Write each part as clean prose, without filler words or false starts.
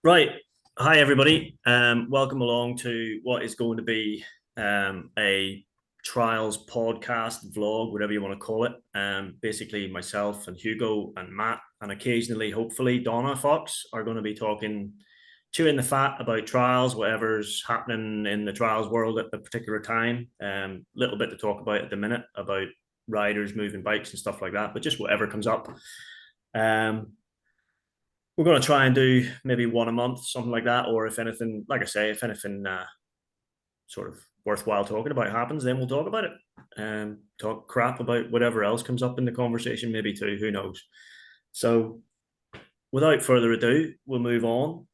Right. Hi, everybody. Welcome along to what is going to be a trials podcast, vlog, whatever you want to call it. Basically, myself and Hugo and Matt, and occasionally, hopefully, Donna Fox are going to be talking, chewing the fat about trials, whatever's happening in the trials world at the particular time. Little bit to talk about at the minute about riders moving bikes and stuff like that, but just whatever comes up. Um, we're going to try and do maybe one a month, something like that. Or if anything, like I say, if anything sort of worthwhile talking about happens, then we'll talk about it and talk crap about whatever else comes up in the conversation, maybe too. Who knows? So, without further ado, we'll move on.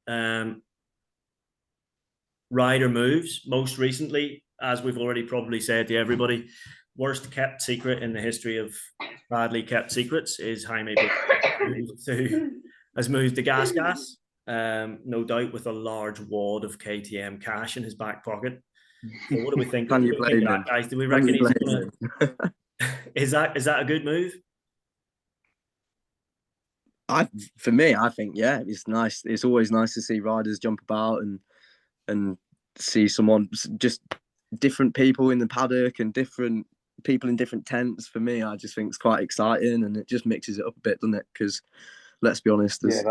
Rider moves. Most recently, as we've already probably said to everybody, worst kept secret in the history of badly kept secrets is Jaime Busto has moved to Gas. No doubt with a large wad of KTM cash in his back pocket. So what do we think? Can you blame him, guys? Do we reckon he's gonna? Is that a good move? For me, I think yeah, it's nice. It's always nice to see riders jump about and see someone, just different people in the paddock and different people in different tents. For me, I just think it's quite exciting, and it just mixes it up a bit, doesn't it? Because let's be honest, as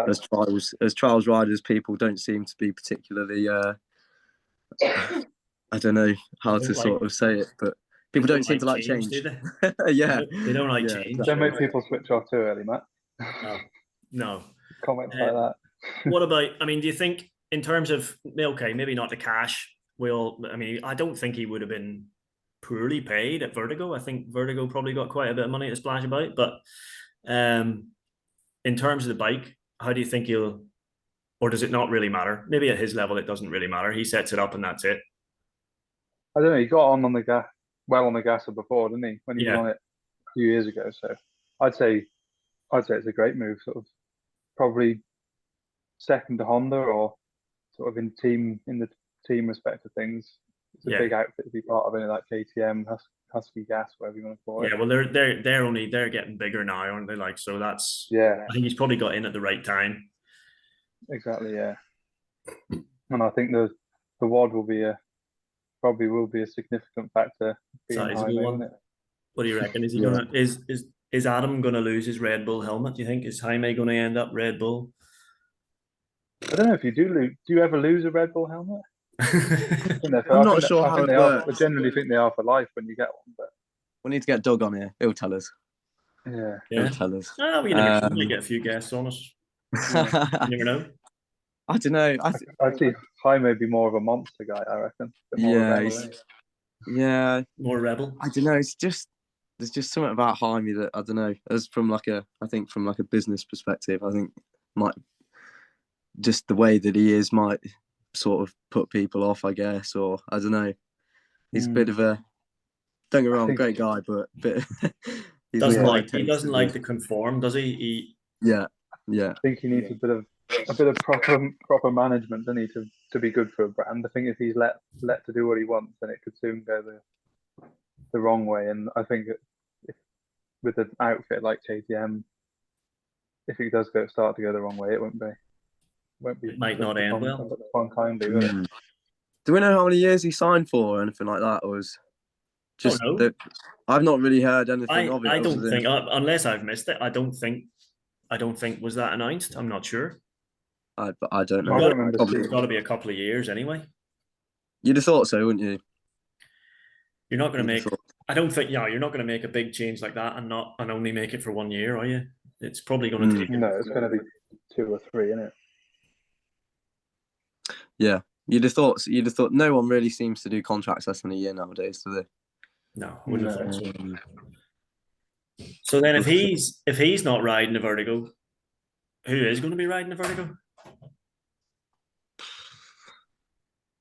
trials riders, people don't seem to be particularly. I don't know how to sort of say it, but people don't seem to like change. Do they? Yeah, they don't like change. Don't make people switch off too early, Matt. No. Comments like that. What about? I mean, do you think in terms of okay, maybe not the cash? I mean, I don't think he would have been poorly paid at Vertigo. I think Vertigo probably got quite a bit of money to splash about. But in terms of the bike, how do you think he'll, or does it not really matter? Maybe at his level, it doesn't really matter. He sets it up and that's it. I don't know. He got on the gas, well on the gasser before, didn't he? When he was on it a few years ago. So I'd say it's a great move. Sort of probably second to Honda, or sort of in the team respect of things. It's a big outfit to be part of, in like KTM, Husky Gas, whatever you want to call it. Yeah, well, they're getting bigger now, aren't they? Like, so that's I think he's probably got in at the right time. Exactly, yeah. And I think the WOD will be a significant factor. What do you reckon? Is he gonna is Adam gonna lose his Red Bull helmet? Do you think is Jaime gonna end up Red Bull? I don't know if you do lose. Do you ever lose a Red Bull helmet? I'm not sure how it works. I generally think they are for life when you get one, but we need to get Doug on here. He'll tell us. Yeah. He'll tell us. Oh, we never might get a few guests on us. You never know. I don't know. I'd see Jaime be more of a monster guy, I reckon. More rebel. I don't know. There's just something about Jaime that I don't know. As from like a business perspective, I think just the way that he is might sort of put people off, I guess, or I don't know. He's a bit of a, don't get me wrong, great guy, but he doesn't like to conform, does he? Yeah. I think he needs a bit of proper management, doesn't he, to be good for a brand. I think if he's let to do what he wants, then it could soon go the wrong way. And I think with an outfit like KTM, if it does start to go the wrong way, it won't be. It might not end well. Do we know how many years he signed for or anything like that, or is just that I've not really heard anything of it? I don't think, unless I've missed it, I don't think was that announced. I'm not sure. I don't know. It's got to be a couple of years anyway. You'd have thought so, wouldn't you? You're not going to make. I don't think. Yeah, you're not going to make a big change like that and only make it for 1 year, are you? It's probably going to take. No, it's going to be 2 or 3, isn't it? Yeah, you'd have thought. No one really seems to do contracts less than a year nowadays, do they? No, I wouldn't have thought so. So then, if he's not riding a Vertigo, who is going to be riding a Vertigo?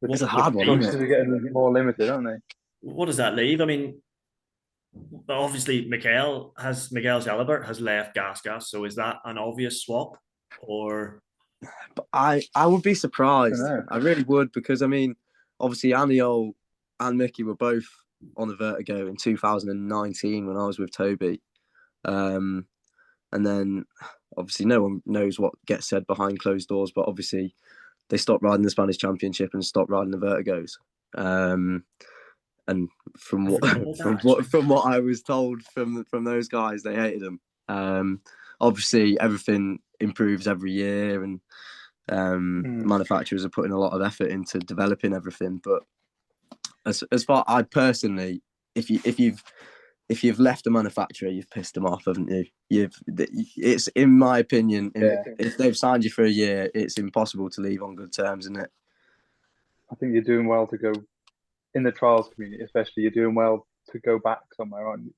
It's a hard one. They're getting more limited, aren't they? What does that leave? I mean, obviously, Miguel Jalabert has left Gas, so is that an obvious swap, or? But I would be surprised. I really would, because I mean, obviously, Aniol and Mickey were both on the Vertigo in 2019 when I was with Toby, and then obviously no one knows what gets said behind closed doors, but obviously they stopped riding the Spanish Championship and stopped riding the Vertigos. And from what I was told from those guys, they hated them. Obviously, everything improves every year, and manufacturers are putting a lot of effort into developing everything. But as far I personally, if you've left a manufacturer, you've pissed them off, haven't you? It's in my opinion, if they've signed you for a year, it's impossible to leave on good terms, isn't it? I think you're doing well to go in the trials community, especially. You're doing well to go back somewhere, aren't you?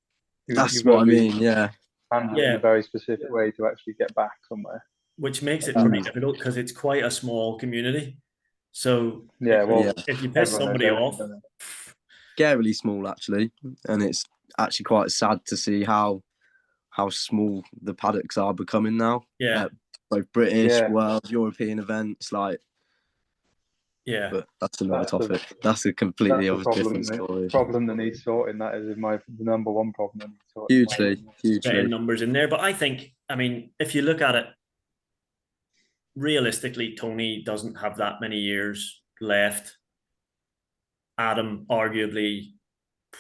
That's what I mean. Yeah. And in a very specific way to actually get back somewhere, which makes it pretty difficult because it's quite a small community. So if you piss somebody off, scarily small actually, and it's actually quite sad to see how small the paddocks are becoming now. Yeah, both British, world, European events, like. Yeah, but that's another topic. That's a completely different story. Problem that needs sorting. That is the number one problem that needs sorting. Hugely. Numbers in there, but I think, if you look at it realistically, Tony doesn't have that many years left. Adam arguably,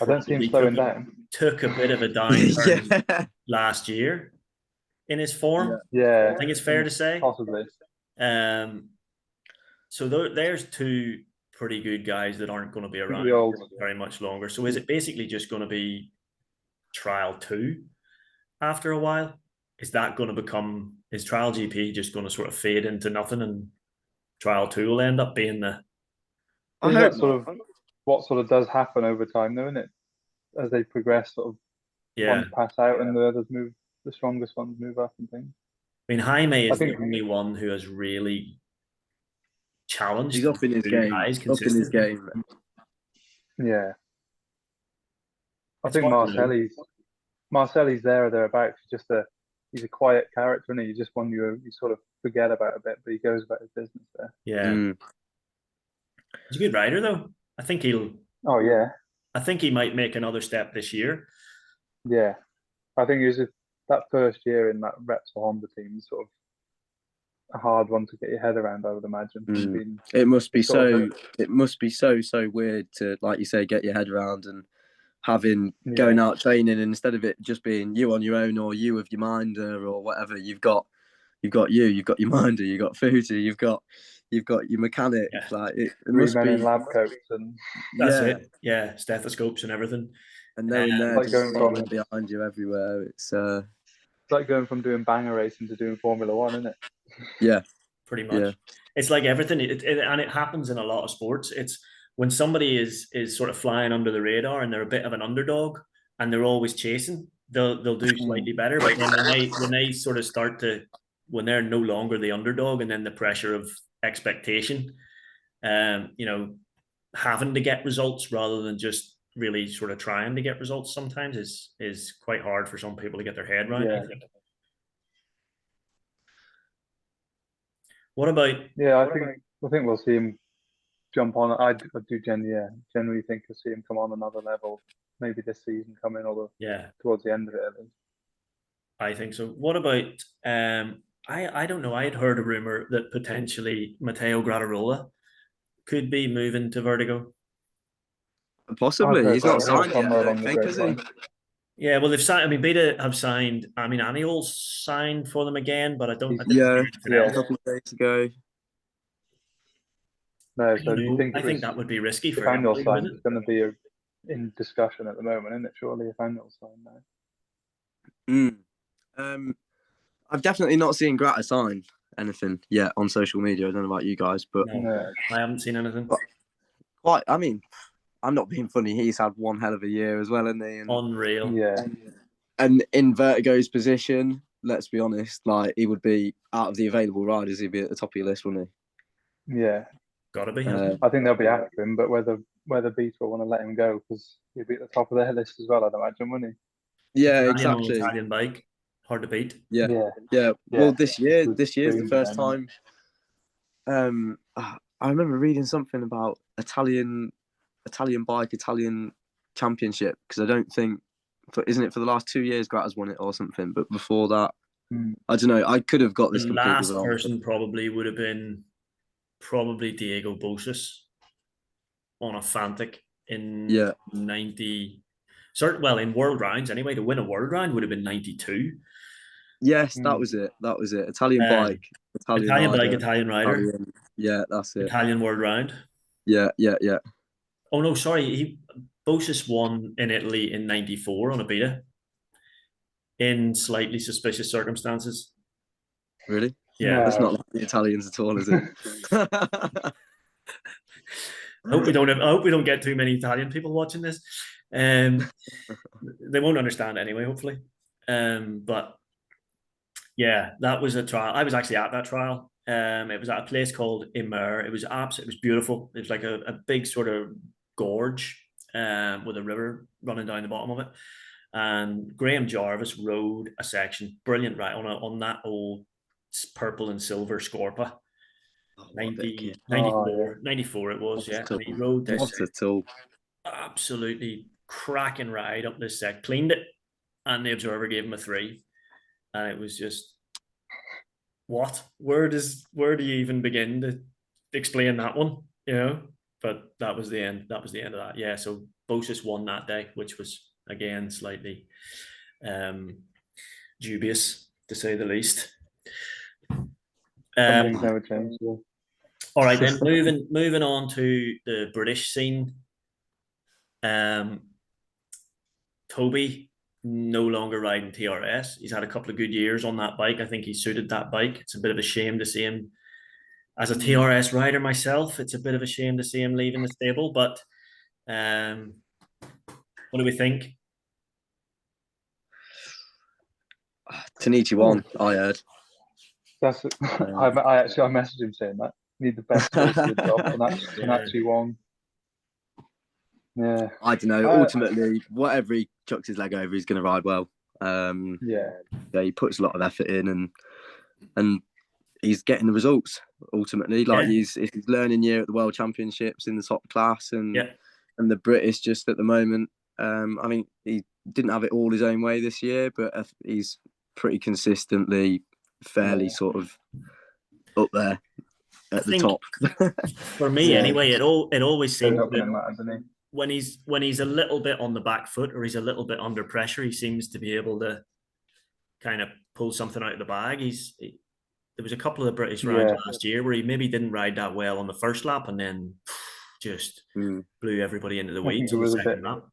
I don't see him slowing down. Took a bit of a downturn last year in his form. Yeah, I think it's fair to say. Possibly. So there's two pretty good guys that aren't going to be around very much longer. So is it basically just going to be trial 2 after a while? Is that going to become, is trial GP just going to sort of fade into nothing, and trial 2 will end up being the... I think that's what does happen over time, though, isn't it? As they progress, ones pass out and the others move, the strongest ones move up and things. Jaime is the only one who has really challenged. He's up in his game. Yeah. I think Marcelli's there or thereabouts. He's a quiet character, and he's just one you sort of forget about a bit, but he goes about his business there. Yeah. He's a good rider, though. I think he'll... Oh, yeah. I think he might make another step this year. Yeah. I think it was that first year in that Repsol Honda team, sort of a hard one to get your head around, I would imagine. It must be so weird to, like you say, get your head around, and going out training, and instead of it just being you on your own or you with your minder or whatever, you've got your minder, you've got Fuji, you've got your mechanic. Like it must be in lab coats and that's it. Yeah, stethoscopes and everything. And knowing they're like just following behind you everywhere. It's like going from doing banger racing to doing Formula One, isn't it? Yeah, pretty much. Yeah. It's like everything, and it happens in a lot of sports. It's when somebody is sort of flying under the radar and they're a bit of an underdog and they're always chasing, they'll do slightly better. But then when they sort of start to, when they're no longer the underdog, and then the pressure of expectation, having to get results rather than just really sort of trying to get results sometimes is quite hard for some people to get their head around. I think. What about? Yeah, I think we'll see him jump on. I do generally think we'll see him come on another level. Maybe this season coming, or towards the end of it at least. I think so. What about? I don't know. I had heard a rumor that potentially Matteo Grattarola could be moving to Vertigo. Possibly. He's not signed yet, I don't think, has he? Yeah, well, they've signed. Beta have signed. Aniol's signed for them again, but I don't. A couple of days ago. No, so I think that would be risky for him. If Aniol signed, it's going to be in discussion at the moment, isn't it? Surely, if Aniol signed now. I've definitely not seen Gratta sign anything yet on social media. I don't know about you guys, but no, I haven't seen anything. I'm not being funny. He's had one hell of a year as well, hasn't he? Unreal. Yeah. And in Vertigo's position, let's be honest, like he would be out of the available riders, he'd be at the top of your list, wouldn't he? Yeah. Gotta be. I think they'll be after him, but whether Beta will want to let him go, because he'd be at the top of their list as well, I'd imagine, wouldn't he? Yeah, exactly. Italian bike, hard to beat. Yeah. Well, this year's the first time. I remember reading something about Italian bike, Italian championship, because I don't think, isn't it for the last 2 years Gratta's won it or something? But before that, I don't know. I could have got this. The last person probably would have been probably Diego Bosis on a Fantic in 90. Well, in world rounds anyway. To win a world round would have been 92. Yes, that was it. Italian bike, Italian bike, Italian rider. Yeah, that's it. Italian world round. Yeah. Oh no, sorry. Bosis won in Italy in 94 on a beta in slightly suspicious circumstances. Really? Yeah. That's not like the Italians at all, is it? I hope we don't get too many Italian people watching this. They won't understand anyway, hopefully. But yeah, that was a trial. I was actually at that trial. It was at a place called Imer. It was beautiful. It was like a big sort of gorge with a river running down the bottom of it. And Graham Jarvis rode a section, brilliant, right, on that old purple and silver Scorpa. 94 it was, yeah. And he rode this. What a tool. Absolutely cracking ride up this set. Cleaned it, and the observer gave him a 3. And it was just, what? Where do you even begin to explain that one? You know? But that was the end. That was the end of that. Yeah. So Bosis won that day, which was again slightly dubious to say the least. Some things never change. Yeah. All right, then moving on to the British scene. Toby no longer riding TRS. He's had a couple of good years on that bike. I think he suited that bike. It's a bit of a shame to see him as a TRS rider myself. It's a bit of a shame to see him leaving the stable. But what do we think? Tanichi won. I heard. That's it. I messaged him saying that. Need the best for the job, and actually won. Yeah. I don't know. Ultimately, whatever he chucks his leg over, he's going to ride well. Yeah, he puts a lot of effort in, and he's getting the results. Ultimately, it's his learning year at the World Championships in the top class, and the British just at the moment. I mean, he didn't have it all his own way this year, but he's pretty consistently fairly sort of up there at the top. For me, anyway, it always seems that when he's a little bit on the back foot or he's a little bit under pressure, he seems to be able to kind of pull something out of the bag. There was a couple of the British rounds last year where he maybe didn't ride that well on the first lap and then just blew everybody into the weeds on the second lap.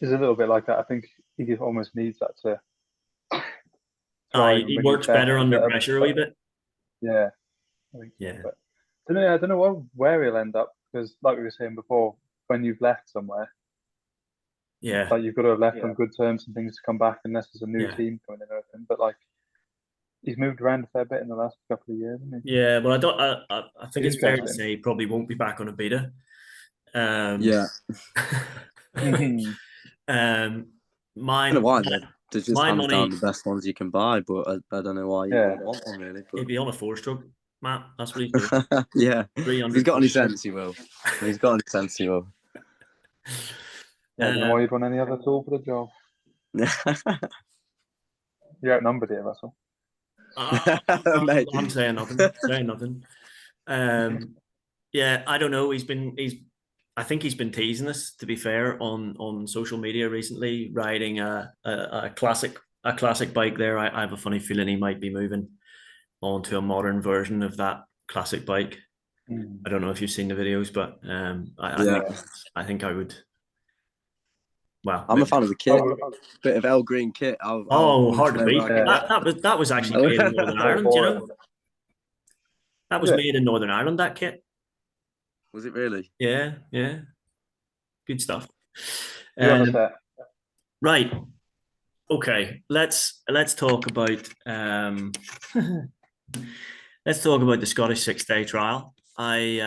It's a little bit like that. I think he almost needs that to. He works better under pressure a wee bit. Yeah, I think so. But I don't know where he'll end up, because, like we were saying before, when you've left somewhere, like you've got to have left on good terms and things to come back, unless there's a new team coming in or anything. But like, he's moved around a fair bit in the last couple of years, hasn't he? Yeah, well, I think it's fair to say he probably won't be back on a beta. I don't know why. They're just hands down the best ones you can buy, but I don't know why you wouldn't want one, really. But... He'd be on a 4-stroke, Matt. That's what he's doing. If he's got any sense, he will. If he's got any sense, he will. I don't know why you'd want any other tool for the job. You're outnumbered here, Russell. I'm saying nothing. I don't know. I think he's been teasing us, to be fair, on social media recently, riding a classic bike there. I have a funny feeling he might be moving on to a modern version of that classic bike. I don't know if you've seen the videos, but I think I would. Well, I'm a fan of the kit. Bit of El Green kit. Hard to beat. That was actually made in Northern Ireland, you know? That was made in Northern Ireland, that kit. Was it really? Yeah. Good stuff. Right. Okay. Let's talk about the Scottish 6-day trial. I've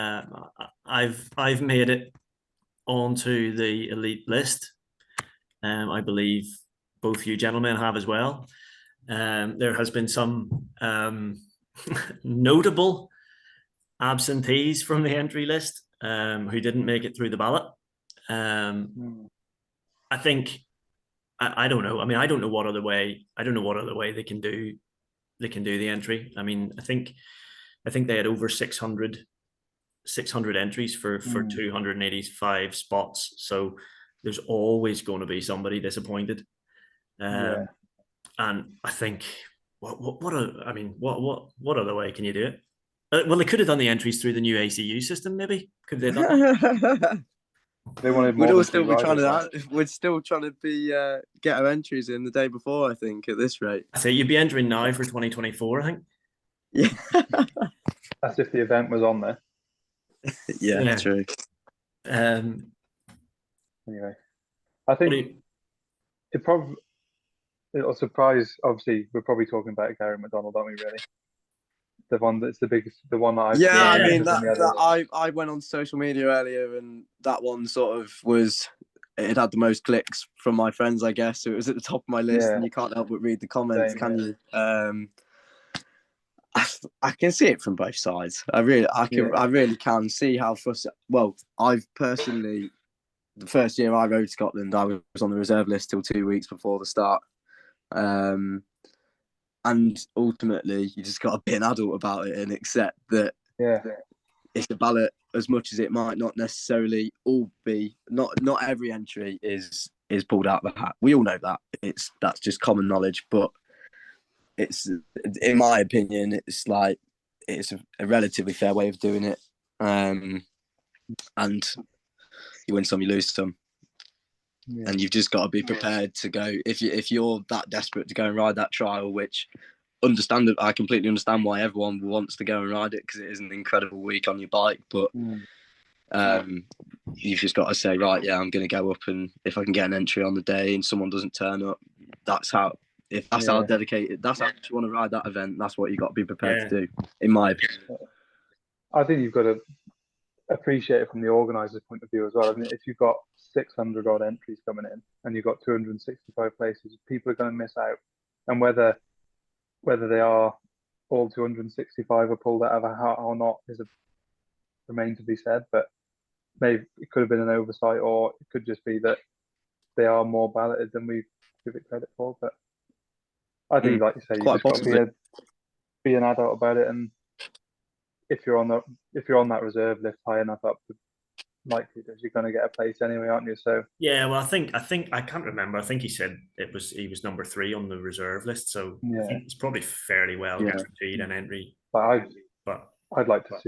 made it onto the elite list. I believe both you gentlemen have as well. There has been some notable absentees from the entry list who didn't make it through the ballot. I think I don't know. I mean, I don't know what other way they can do the entry. I mean, I think I think they had over 600 entries for 285 spots. So there's always going to be somebody disappointed. And I think what other way can you do it? Well, they could have done the entries through the new ACU system, maybe. Could they have done that? They wanted more. We'd still be trying to. We're still trying to be get our entries in the day before. I think at this rate. So you'd be entering now for 2024. I think. Yeah. That's if the event was on there. Yeah, true. Anyway, I think it'll surprise. Obviously, we're probably talking about Gary McDonald, aren't we? Really, the one that's the biggest, the one that I've I mean that I went on social media earlier, and that one sort of was. It had the most clicks from my friends, I guess. So it was at the top of my list, and you can't help but read the comments, can you? I can see it from both sides. I really can see how frustrating. Well, I've personally, the first year I rode Scotland, I was on the reserve list till 2 weeks before the start, and ultimately you just got to be an adult about it and accept that it's a ballot. As much as it might not necessarily all be, not every entry is pulled out of the hat. We all know that. That's just common knowledge, but it's, in my opinion, it's a relatively fair way of doing it. And you win some, you lose some. Yeah. And you've just got to be prepared to go. If you're that desperate to go and ride that trial, which I completely understand why everyone wants to go and ride it, because it is an incredible week on your bike. But you've just got to say, right, yeah, I'm going to go up, and if I can get an entry on the day and someone doesn't turn up, that's how dedicated. That's how you want to ride that event. That's what you got to be prepared to do, in my opinion. I think you've got to appreciate it from the organiser's point of view as well. I mean, if you've got 600 odd entries coming in and you've got 265 places, people are going to miss out, and whether they are all 265 are pulled out of a hat or not remains to be said. But maybe it could have been an oversight, or it could just be that they are more balloted than we give it credit for. But I think, like you say, you just got to be an adult about it. And if you're on that reserve list high enough up, likely that you're going to get a place anyway, aren't you? So well, I think I can't remember. I think he said he was number 3 on the reserve list, so I think it's probably fairly well guaranteed an entry. But I'd like to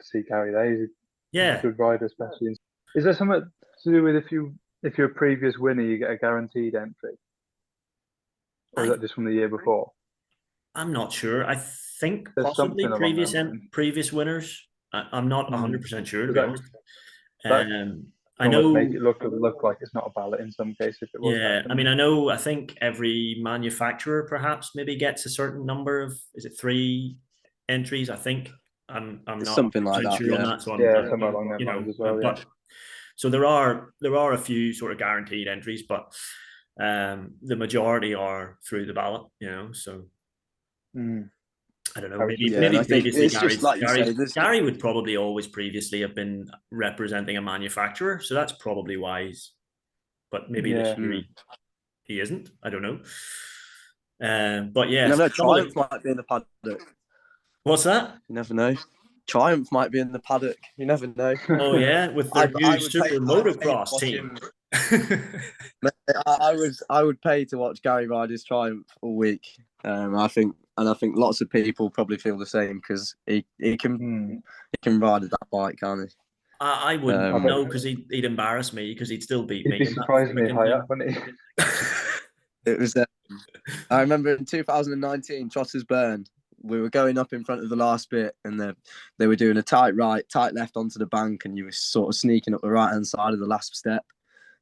see Gary there. He's a good rider, especially. Is there something to do with if you're a previous winner, you get a guaranteed entry, or is that just from the year before? I'm not sure. I think there's possibly previous winners. I'm not 100% sure, to be honest. I know make it look like it's not a ballot in some case if it was. I mean, I think every manufacturer perhaps maybe gets a certain number of, is it 3 entries? I think I'm not something like that. Sure on that. So somewhere along that lines as well. So there are a few sort of guaranteed entries, but the majority are through the ballot. So. I don't know. Maybe previously Gary would probably always previously have been representing a manufacturer, so that's probably wise. But maybe this year he isn't. I don't know. But Triumph might be in the paddock. What's that? You never know. Triumph might be in the paddock. You never know. Oh yeah, with their new super motocross team. I would pay to watch Gary ride his Triumph all week. I think lots of people probably feel the same, because he can ride that bike, can't he? I wouldn't know, because he'd embarrass me, because he'd still beat me. He'd be surprisingly high up, wouldn't he? It was. I remember in 2019, Trotters Burn. We were going up in front of the last bit, and they were doing a tight right, tight left onto the bank, and you were sort of sneaking up the right hand side of the last step.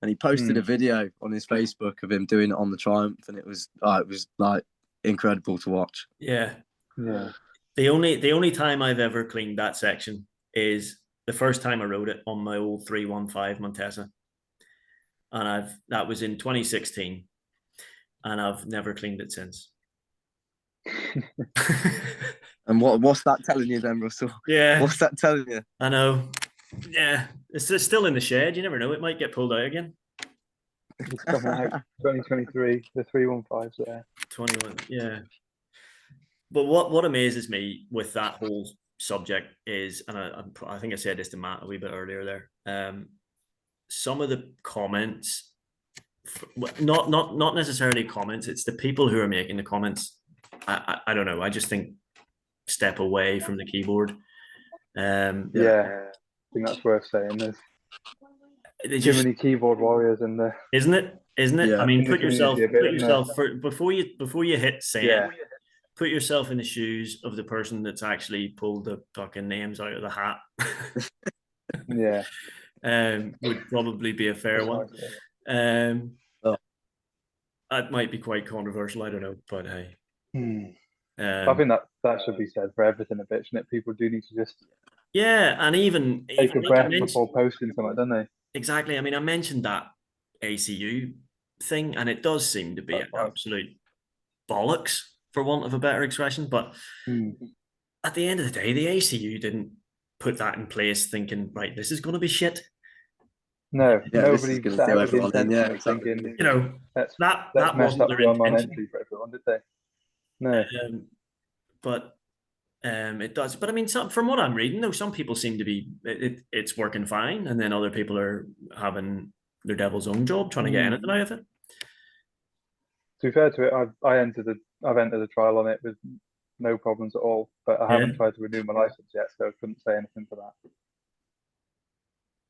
And he posted a video on his Facebook of him doing it on the Triumph, and it was like incredible to watch. Yeah. The only time I've ever cleaned that section is the first time I rode it on my old 315 Montesa, and that was in 2016, and I've never cleaned it since. And what's that telling you then, Russell? Yeah. What's that telling you? I know. Yeah, it's still in the shed. You never know; it might get pulled out again. It's coming out 2023. The 315s there. 21. Yeah. But what amazes me with that whole subject is, and I think I said this to Matt a wee bit earlier there. Some of the comments, not necessarily comments, it's the people who are making the comments. I don't know. I just think step away from the keyboard. I think that's worth saying. There's too many keyboard warriors in there, isn't it? Yeah. I mean, put yourself before you hit send. Yeah. Put yourself in the shoes of the person that's actually pulled the fucking names out of the hat. Yeah. Would probably be a fair one. That might be quite controversial. I don't know, but hey. I think that should be said for everything a bit, shouldn't it? People do need to just and even take a breath before posting something, don't they? Exactly. I mean, I mentioned that ACU thing, and it does seem to be an absolute bollocks, for want of a better expression. But at the end of the day, the ACU didn't put that in place thinking, right, this is going to be shit. No, nobody set out with the intention of thinking, let's mess up the online entry for everyone, did they? No. But it does. But I mean, from what I'm reading, though, some people seem to be it's working fine, and then other people are having their devil's own job trying to get anything out of it. To be fair to it, I've entered a trial on it with no problems at all, but I haven't tried to renew my license yet, so I couldn't say anything for that.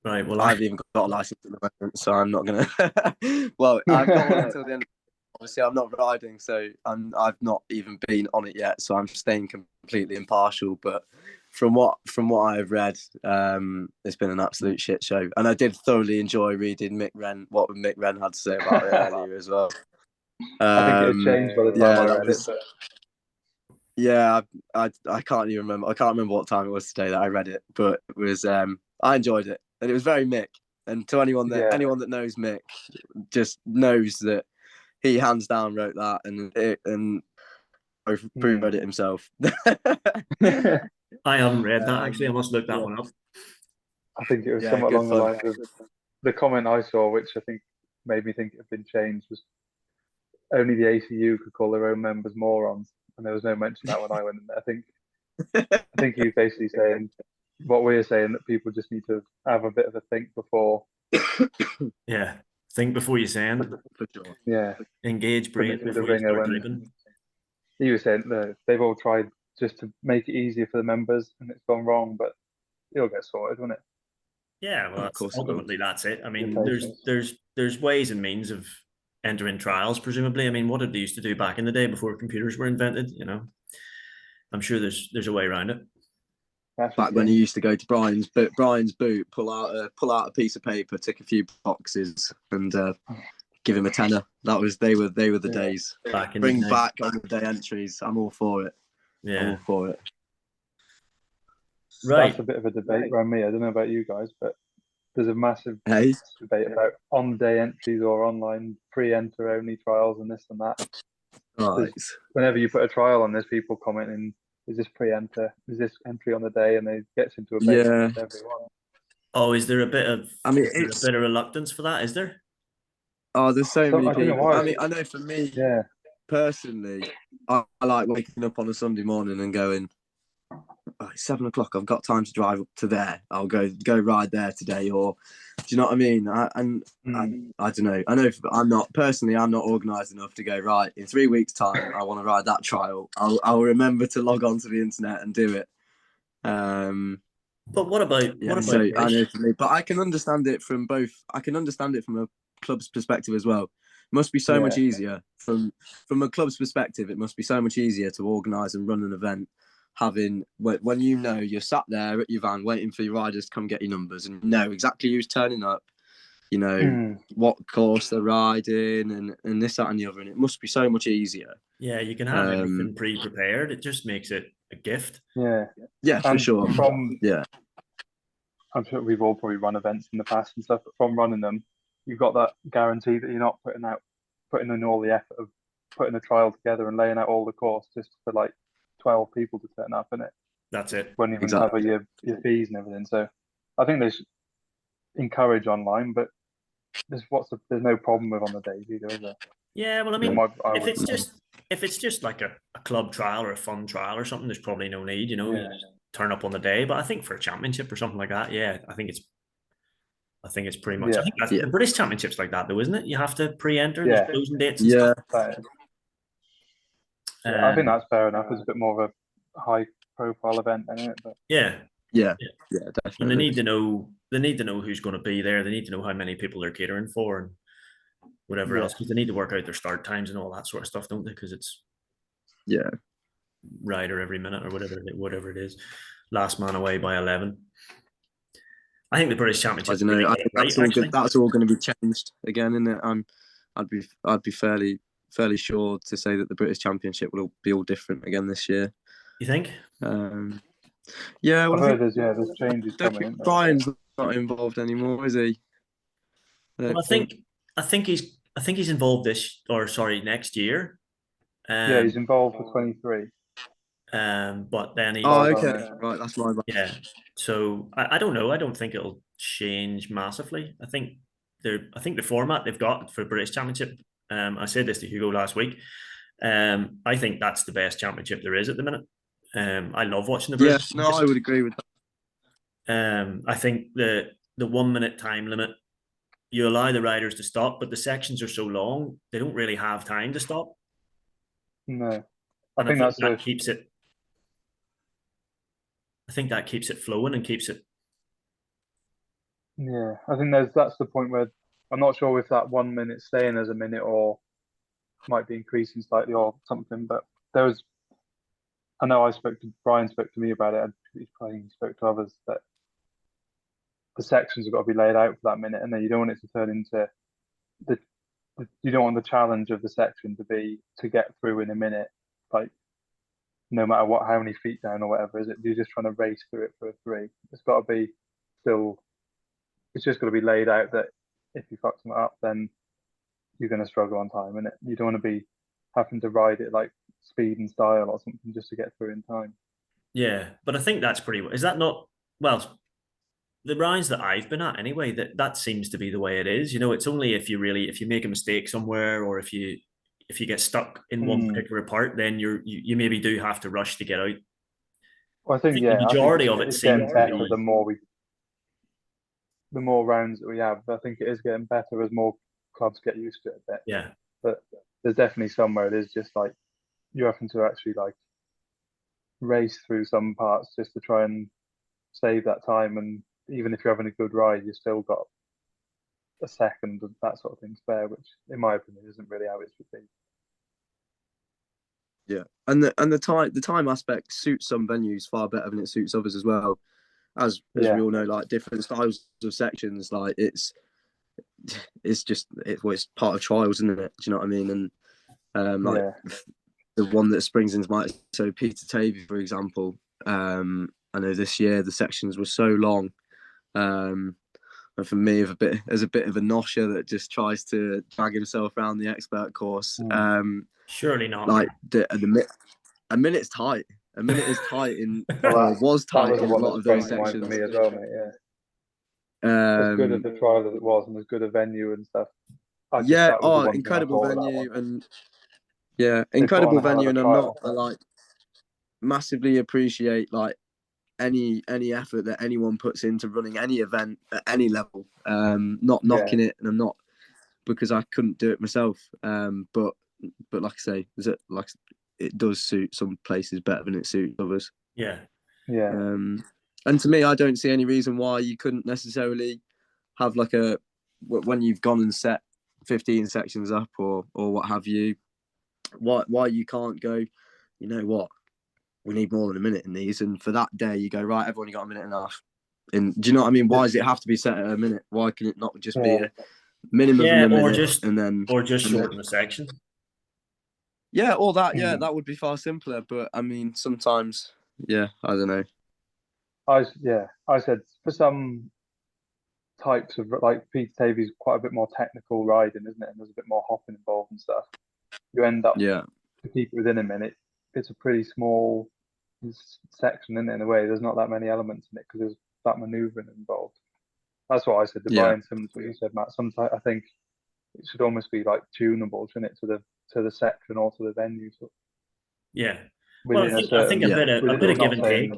Right. Well, I've even got a license at the moment, so I'm not gonna. Well, I've got one until the end. Obviously, I'm not riding, so I've not even been on it yet. So I'm staying completely impartial. But from what I've read, it's been an absolute shit show, and I did thoroughly enjoy reading what Mick Wren had to say about it earlier as well. I think it had changed by the time I read it. Yeah, I can't even remember. I can't remember what time it was today that I read it, but it was. I enjoyed it, and it was very Mick. And to anyone that knows Mick, just knows that he hands down wrote that and pre-read it himself. I haven't read that actually. I must look that one up. I think it was somewhat along the lines of the comment I saw, which I think made me think it had been changed, was only the ACU could call their own members morons, and there was no mention of that when I went in there. I think he was basically saying what we're saying, that people just need to have a bit of a think before. Think before you send. Yeah. Engage brain before you start typing. He was saying that they've all tried just to make it easier for the members, and it's gone wrong, but it'll get sorted, won't it? Yeah, well, ultimately that's it. I mean, there's ways and means of entering trials, presumably. I mean, what did they used to do back in the day before computers were invented? I'm sure there's a way around it. Back when you used to go to Brian's boot, pull out a piece of paper, tick a few boxes, and give him a tenner. They were the days. Bring back on the day entries. I'm all for it. Yeah, I'm all for it. Right. That's a bit of a debate around me. I don't know about you guys, but there's a massive debate about on-day entries or online pre-enter only trials and this and that. Nice. Whenever you put a trial on, there's people commenting, is this pre-enter? Is this entry on the day? And it gets into a debate with everyone. Oh, is there a bit of reluctance for that? Is there? Oh, there's so many people. I know for me, personally, I like waking up on a Sunday morning and going, it's 7 o'clock. I've got time to drive up to there. I'll go ride there today. Or, do you know what I mean? I don't know. I know I'm not organised enough to go, right, in 3 weeks' time, I want to ride that trial. I'll remember to log on to the internet and do it. But what about I know for me, but I can understand it from both. I can understand it from a club's perspective as well. It must be so much easier from a club's perspective. It must be so much easier to organise and run an event, having when you're sat there at your van waiting for your riders to come get your numbers and know exactly who's turning up, what course they're riding and this, that, and the other. And it must be so much easier. Yeah, you can have everything pre-prepared. It just makes it a gift. Yeah, for sure. I'm sure we've all probably run events in the past and stuff, but from running them, you've got that guarantee that you're not putting in all the effort of putting a trial together and laying out all the course just for like 12 people to turn up, innit? That's it. When you can cover your fees and everything. So I think they should encourage online, but there's no problem with on the days either, is there? Yeah, well, I mean, if it's just like a club trial or a fun trial or something, there's probably no need, turn up on the day. But I think for a championship or something like that, yeah, I think it's pretty much. I think that's the British Championships like that, though, isn't it? You have to pre-enter the closing dates. And stuff. I think that's fair enough. It's a bit more of a high-profile event, isn't it? But yeah, definitely. And they need to know who's going to be there. They need to know how many people they're catering for and whatever else, because they need to work out their start times and all that sort of stuff, don't they? Because it's rider every minute or whatever it is. Last man away by 11. I think the British Championship. I don't know. I think that's all going to be changed again, isn't it? I'd be fairly sure to say that the British Championship will be all different again this year. You think? Yeah. Well, I've heard there's changes coming. Brian's not involved anymore, is he? I think he's involved next year. Yeah, he's involved for 23. But then he. Oh, okay, right. That's my bad. Yeah. So I don't know. I don't think it'll change massively. I think the format they've got for British Championship. I said this to Hugo last week. I think that's the best championship there is at the minute. I love watching the British. Yes, no, I would agree with that. I think the 1 minute time limit, you allow the riders to stop, but the sections are so long they don't really have time to stop. No, I think that keeps it. I think that keeps it flowing and keeps it. Yeah, I think that's the point where I'm not sure if that 1 minute staying as a minute or might be increasing slightly or something. But I know Brian spoke to me about it, and he probably spoke to others, that the sections have got to be laid out for that minute, and then you don't want it to turn into you don't want the challenge of the section to get through in a minute, like no matter how many feet down or whatever, is it? You're just trying to race through it for a 3. It's got to be it's just got to be laid out that if you fuck something up, then you're going to struggle on time, and you don't want to be having to ride it like speed and style or something just to get through in time. Yeah, but I think that's is that not, well, the rides that I've been at anyway, that seems to be the way it is. It's only if you make a mistake somewhere, or if you get stuck in one particular part, then you maybe do have to rush to get out. Well, I think the majority of it seems seems better the more rounds that we have. I think it is getting better as more clubs get used to it a bit. Yeah. But there's definitely somewhere it is just like you're having to actually like race through some parts just to try and save that time, and even if you're having a good ride, you've still got a second and that sort of thing spare, which in my opinion isn't really how it should be. Yeah, and the time aspect suits some venues far better than it suits others as well. As we all know, like different styles of sections, like it's part of trials, isn't it? Do you know what I mean? And the one that springs into mind, so Peter Tavey, for example, I know this year the sections were so long, and for me, as a bit of a nosher that just tries to drag himself around the expert course, surely not. Like a minute's tight. A minute is tight was tight in a lot of those sections. For me as well, mate. Yeah. As good as the trial as it was, and as good a venue and stuff. Incredible venue, and incredible venue, and I like massively appreciate like any effort that anyone puts into running any event at any level. Not knocking it, and I'm not, because I couldn't do it myself. But like I say, it does suit some places better than it suits others. Yeah. And to me, I don't see any reason why you couldn't necessarily have like when you've gone and set 15 sections up or what have you, why you can't go, you know what, we need more than a minute in these, and for that day you go, right, everyone, you got a minute and a half. And do you know what I mean? Why does it have to be set at a minute? Why can it not just be a minimum of a minute, or just shorten the section? Yeah, or that. Yeah, that would be far simpler. But I mean, sometimes, I don't know. I said for some types of, like Peter Tavey's quite a bit more technical riding, isn't it? And there's a bit more hopping involved and stuff. You end up to keep it within a minute. It's a pretty small section, isn't it? In a way, there's not that many elements in it because there's that manoeuvring involved. That's what I said to Brian, similar to what you said, Matt. Sometimes I think it should almost be like tunable, shouldn't it, to the section or to the venue. So well, I think a bit of give and take.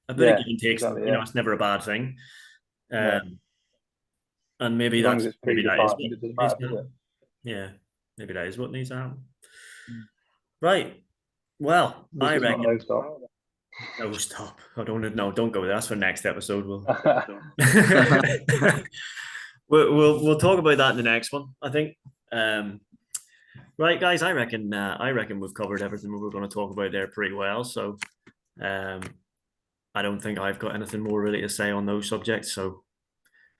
a bit of Yeah, give and take. exactly, You know, yeah. it's never a bad thing. No. And maybe As long as it's maybe that is predefined, what it doesn't needs matter, to does it? happen. Yeah, maybe that is what needs to happen. Mm. Right. Well, At least I it's not no reckon. stop. No, stop. I don't know. Don't go there. That's for next episode. We'll talk about that in the next one, I think. Right, guys. I reckon we've covered everything we were going to talk about there pretty well. So, I don't think I've got anything more really to say on those subjects. So,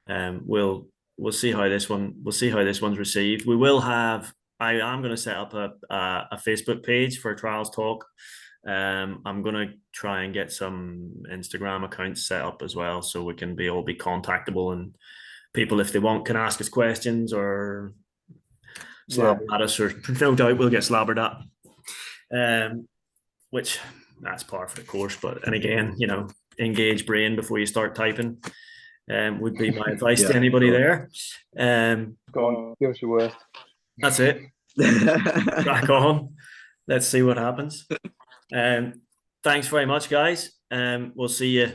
we'll see how this one's received. We will have. I am going to set up a Facebook page for Trials Talk. I'm going to try and get some Instagram accounts set up as well, so we can all be contactable, and people, if they want, can ask us questions or slab at us, or no doubt we'll get slabbered at. Which that's par for the course. But and again, you know, engage brain before you start typing. Would be my advice to anybody there. Go on, give us your worst. That's it. Crack on. Let's see what happens. Thanks very much, guys. We'll see you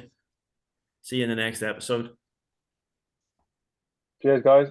in the next episode. Cheers, guys.